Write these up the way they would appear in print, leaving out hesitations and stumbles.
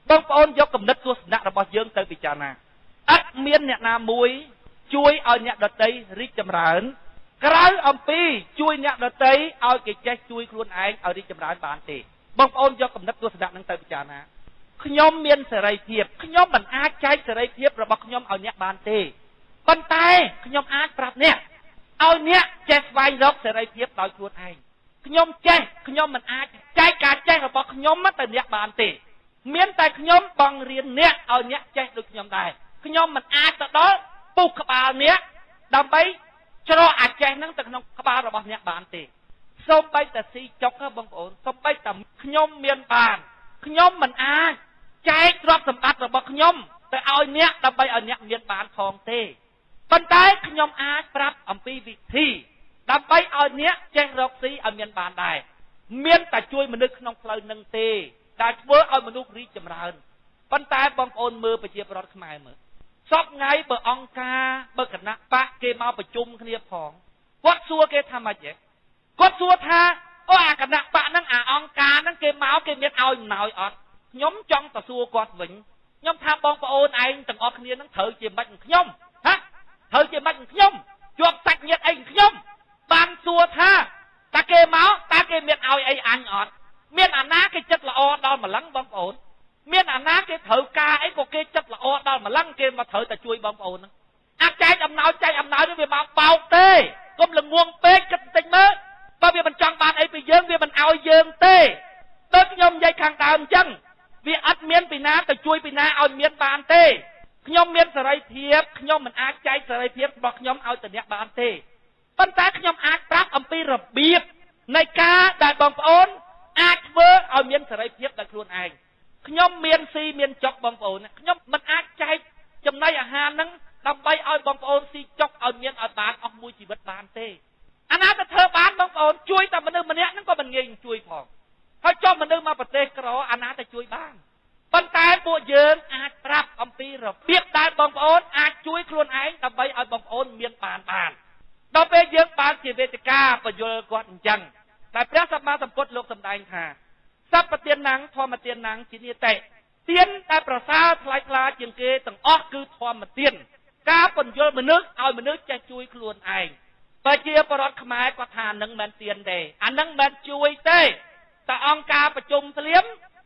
បងប្អូនយកគំនិតទស្សនៈរបស់យើងទៅពិចារណាអត់មានអ្នកណាមួយជួយឲ្យអ្នកដតីរីកចម្រើនក្រៅអំពីជួយអ្នកដតីឲ្យគេចេះជួយខ្លួនឯងឲ្យរីកចម្រើនបានទេបងប្អូនយកគំនិតទស្សនៈនឹងទៅពិចារណាខ្ញុំមានសេរីភាពខ្ញុំមិនអាចចែកសេរីភាពរបស់ខ្ញុំឲ្យអ្នកបានទេប៉ុន្តែខ្ញុំអាចប្រាប់អ្នកឲ្យអ្នកចេះស្វែងរកសេរីភាពដោយខ្លួនឯងខ្ញុំចេះខ្ញុំមិនអាចចែកការចេះរបស់ខ្ញុំទៅអ្នកបានទេមានតែខ្ញុំបង្រៀនអ្នកឲ្យអ្នកចេះដូចខ្ញុំដែរខ្ញុំមិនអាចទៅដល់ពុះក្បាលអ្នកដើម្បីច្រកអាចចេះនឹងទៅក្នុងក្បាលរបស់អ្នកបានទេសូម្បីតែស៊ីចុកបងប្អូនសូម្បីតែខ្ញុំមានបានខ្ញុំមិនអាចចែកទ្រព្យសម្បត្តិរបស់ខ្ញុំទៅឲ្យអ្នកដើម្បីឲ្យអ្នកមានបានផងទេប៉ុន្តែខ្ញុំអាចប្រាប់អំពីវិធីដើម្បីឲ្យអ្នកចេះរកស៊ីឲ្យមានបានដែរមានតែជួយមនុស្សក្នុងផ្លូវនឹងទេដែលធ្វើឲ្យមនុស្សរីកចម្រើនប៉ុន្តែបងប្អូនមើលប្រជាពលរដ្ឋខ្មែរមើលសពថ្ងៃបើអង្គការបើគណៈបកគេមកប្រជុំគ្នាផងគាត់សួរគេថាម៉េចទេគាត់សួរថាអូអាគណៈបកហ្នឹងអាអង្គការហ្នឹងគេមកគេមានឲ្យអំណោយអត់ខ្ញុំចង់ទៅសួរគាត់វិញខ្ញុំថាបងប្អូនឯងទាំងអស់គ្នាហ្នឹងត្រូវជាម៉េចនឹងខ្ញុំហ៎ត្រូវជាម៉េចនឹងខ្ញុំជាប់សាច់ញាតិអីនឹងខ្ញុំបានសួរថាតើគេមកតើគេមានឲ្យអីអញអត់មានអាណាគេចិត្តល្អដល់ម្លឹងបងប្អូនមានអាណាគេត្រូវការអីក៏គេចិត្តល្អដល់ម្លឹងគេមកត្រូវតែជួយបងប្អូនហ្នឹងអាចចែកអំណោយនេះវាមកបោកទេកុំល្ងងពេកគិតបន្តិចមើលបើវាមិនចង់បានអីពីយើងវាមិនឲ្យយើងទេដូចខ្ញុំនិយាយខាងដើមអញ្ចឹងវាអត់មានពីណាទៅជួយពីណាឲ្យមានបានទេខ្ញុំមានសេរីភាពខ្ញុំមិនអាចចែកសេរីភាពរបស់ខ្ញុំឲ្យទៅអ្នកបានទេប៉ុន្តែខ្ញុំអាចប្រាប់អំពីរបៀបនៃការដែលបងប្អូនអាចធ្វើឲ្យមានសេរីភាពដោយខ្លួនឯងខ្ញុំមានស៊ីមានចុកបងប្អូនខ្ញុំមិនអាចចែកចំណីអាហារហ្នឹងដើម្បីឲ្យបងប្អូនស៊ីចុកឲ្យមានឲ្យបានអស់មួយជីវិតបានទេអាណាទៅធ្វើបានបងប្អូនជួយតែមនុស្សម្នាក់ហ្នឹងក៏មិនងាយជួយផងហើយចុះមនុស្សមកប្រទេសក្រអាណាទៅជួយបានប៉ុន្តែពួកយើងអាចប្រាប់អំពីរបៀបដែលបងប្អូនអាចជួយខ្លួនឯងដើម្បីឲ្យបងប្អូនមានបានដល់ពេលយើងបានជាវេទិកាបញ្យល់គាត់អញ្ចឹងតែព្រះសម្មាសម្ពុទ្ធលោកសម្ដែងថាសព្វទានណាំងធម្មទានណាំងជានិតិទានតែប្រសើរថ្លៃថ្លាជាងគេទាំងអស់គឺធម្មទានការបញ្យល់មនុស្សឲ្យមនុស្សចេះជួយខ្លួនឯងប្រជាពលរដ្ឋខ្មែរគាត់ថានឹងមិនទានទេអានឹងមិនជួយទេតែអង្គការប្រជុំភ្លាម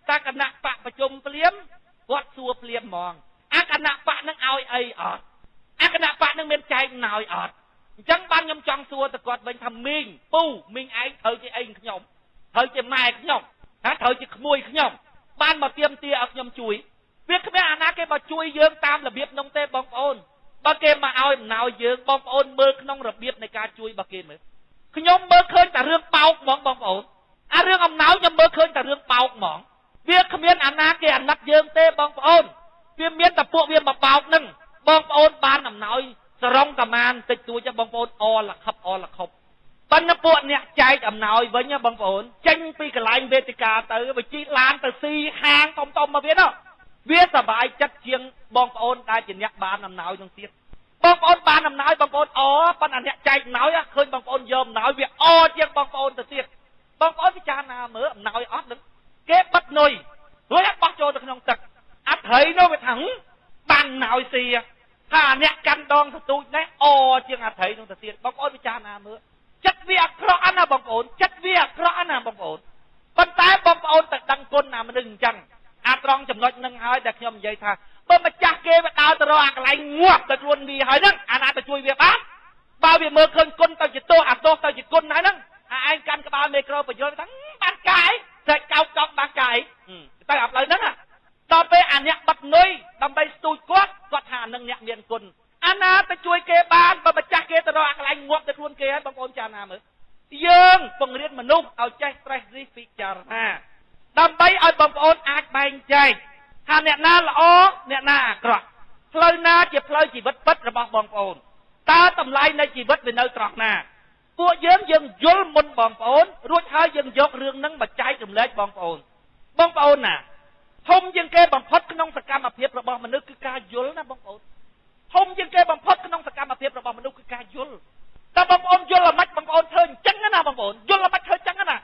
តែគណៈបកប្រជុំភ្លាមគាត់សួរភ្លាមហ្មងអាគណៈបកនឹងឲ្យអីអត់អាគណៈបកនឹងមានចែកណោយអត់អញ្ចឹងបានខ្ញុំចង់សួរទៅគាត់វិញថាមីងពូមីងឯងត្រូវជាអីខ្ញុំត្រូវជាម៉ែខ្ញុំត្រូវជាក្មួយខ្ញុំបានមកទៀមទាឲ្យខ្ញុំជួយវាគ្មានអាណាគេមកជួយយើងតាមរបៀបនោះទេបងប្អូនបើគេមកឲ្យអំណោយយើងបងប្អូនមើលក្នុងរបៀបនៃការជួយរបស់គេមើលខ្ញុំមើលឃើញតែរឿងបោកហ្មងបងប្អូនអារឿងអំណោយខ្ញុំមើលឃើញតែរឿងបោកហ្មងវាគ្មានអាណាគេអាណិតយើងទេបងប្អូនវាមានតែពួកវាមកបោកនឹងបងប្អូនបានអំណោយសរងតាមានតិចតួចបងប្អូនអលខប់ប៉ុន្តែពួកអ្នកចែកអំណោយវិញបងប្អូនចេញពីកន្លែងវេទិកាទៅវិជីឡានទៅស៊ីហាងធំមកវាសប្បាយចិត្តជាងបងប្អូនដែលជាអ្នកបានអំណោយនឹងទៀតបងប្អូនបានអំណោយបងប្អូនប៉ុន្តែអ្នកចែកអំណោយឃើញបងប្អូនយកអំណោយវាជាងបងប្អូនទៅទៀតបងប្អូនពិចារណាមើលអំណោយអត់នឹងគេបិទនុយរួចបោះចូលទៅក្នុងទឹកអត់ត្រីនោះវាថាបានអំណោយស៊ីថាអ្នកកាន់ដងសទូចនេះជាងអត្រីនោះទៅទៀតបងប្អូនពិចារណាមើលចិត្តវាអាក្រក់ណាបងប្អូនចិត្តវាអាក្រក់ណាបងប្អូនប៉ុន្តែបងប្អូនទៅដឹងគុណណាមនុស្សអញ្ចឹងអាត្រង់ចំណុចនឹងហើយដែលខ្ញុំនិយាយថាបើម្ចាស់គេវាដើរទៅរកអាកន្លែងងាប់ទៅខ្លួនវាហើយហ្នឹងអាណាទៅជួយវាបានបើវាមើលឃើញគុណទៅជាទោសអាទោសទៅជាគុណហើយហ្នឹងអាឯងកាន់ក្បាលមេក្រូបញ្យល់ថាបានកាយតែកោកកោកបានកាយទៅអាប់លើហ្នឹងដល់ពេលអាអ្នកបាត់នុយដើម្បីស្ទូចគាត់ថានឹងអ្នកមានគុណអាណាទៅជួយគេបានបើម្ចាស់គេទៅរកអាកន្លែងងាប់ទៅខ្លួនគេហើយបងប្អូនចារណាមើលយើងបង្រៀនមនុស្សឲ្យចេះត្រេះរិះពិចារណាដើម្បីឲ្យបងប្អូនអាចបែងចែកថាអ្នកណាល្អអ្នកណាអាក្រក់ផ្លូវណាជាផ្លូវជីវិតពិតរបស់បងប្អូនតើតម្លៃនៃជីវិតវានៅត្រង់ណាពួកយើងយល់មុនបងប្អូនរួចហើយយើងយករឿងហ្នឹងមកចែករំលែកបងប្អូនណាធំជាងគេបំផុតក្នុងសកម្មភាពរបស់មនុស្សគឺការយល់ណាបងប្អូនធំជាងគេបំផុតក្នុងសកម្មភាពរបស់មនុស្សគឺការយល់តែបងប្អូនយល់អ្ម៉េចបងប្អូនធ្វើអញ្ចឹងណាបងប្អូនយល់អ្ម៉េចធ្វើអញ្ចឹងណា